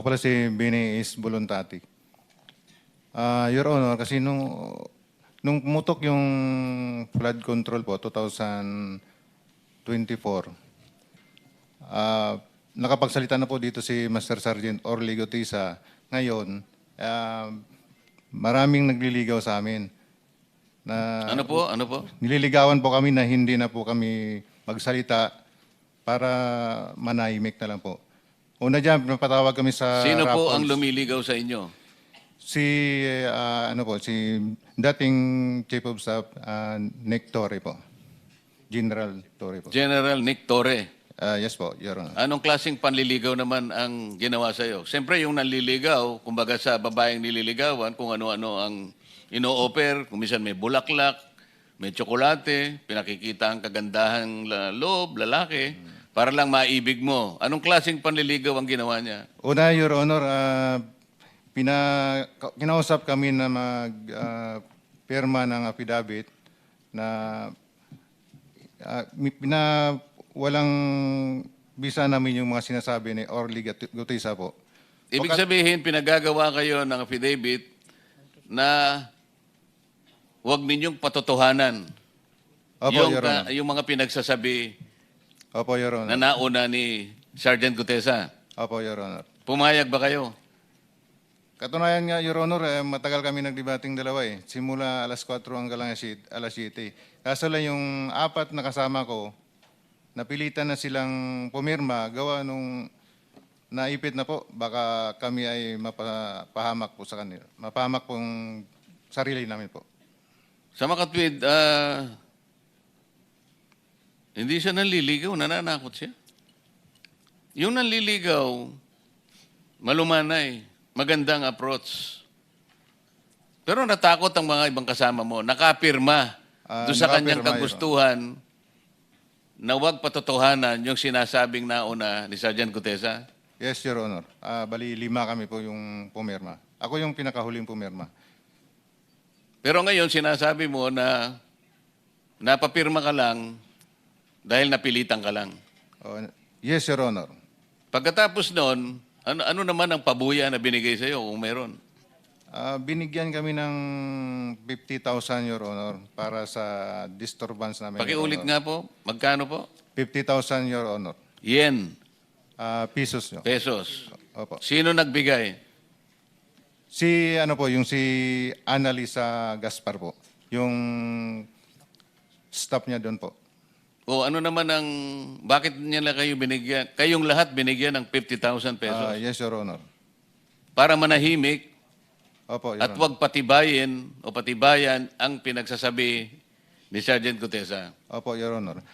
Ako pala si Bini is Voluntati. Your Honor, kasi nung pumutok yung flood control po, 2024, nakapagsalita na po dito si Master Sergeant Orly Gutisa. Ngayon, maraming nagliligaw sa amin. Ano po? Ano po? Nililigawan po kami na hindi na po kami magsalita para manahimik na lang po. Una dyan, napatawag kami sa Sino po ang Raffles. lumiligaw sa inyo? Si si dating Chief of Staff Nick Torre po. General Torre po. General Nick Torre. Yes po, Your Honor. Anong klaseng panliligaw naman ang ginawa sa iyo? Siyempre yung nanliligaw, kumbaga sa babaeng nililigawan, kung ano-ano ang ino-offer, kung minsan may bulaklak, may tsokolate, pinakikita ang kagandahang loob, lalaki, para lang maibig mo. Anong klaseng panliligaw ang ginawa niya? Una, Your Honor, kinausap kami na pirma ng affidavit na walang bisa namin yung mga sinasabi ni Orly Gutisa po. Ibig sabihin, pinagagawa kayo ng affidavit na huwag ninyong patotohanan Opo, Your Honor. yung mga pinagsasabi Opo, Your na Honor. nauna ni Sergeant Gutesa. Opo, Your Honor. Pumayag ba kayo? Katunayan nga, Your Honor, matagal kami nagdebating dalawa eh. Simula alas 4 hanggang alas 7. Kaso lang yung apat na kasama ko, napilitan na silang pumirma, gawa nung naipit na po, baka kami ay mapahamak po sa kanila. Mapahamak pong sarili namin po. Sa makatwid, hindi siya nanliligaw, nananakot siya. Yung nanliligaw, malumanay, magandang approach. Pero natakot ang mga ibang kasama mo, nakapirma doon sa kanyang nakapirma, kagustuhan na huwag patotohanan yung sinasabing nauna ni Sergeant Gutesa. Yes, Your Honor. Bali, 5 kami po yung pumirma. Ako yung pinakahuling pumirma. Pero ngayon, sinasabi mo na napapirma ka lang dahil napilitan ka lang. Yes, Your Honor. Pagkatapos noon, ano naman ang pabuya na binigay sa iyo kung meron? Binigyan kami ng 50,000, Your Honor, para sa disturbance namin. Your Pakiulit Honor. nga po, magkano po? 50,000, Your Honor. Yen, Pesos nyo. pesos. Opo. Sino nagbigay? Yung si Annalisa Gaspar po. Yung staff niya doon po. O ano naman ang, bakit niya na kayo binigyan? Kayong lahat binigyan ng 50,000 pesos Yes, Your Honor. para manahimik Opo, Your at Honor. huwag patibayin o patibayan ang pinagsasabi ni Sergeant Gutesa. Opo, Your Honor.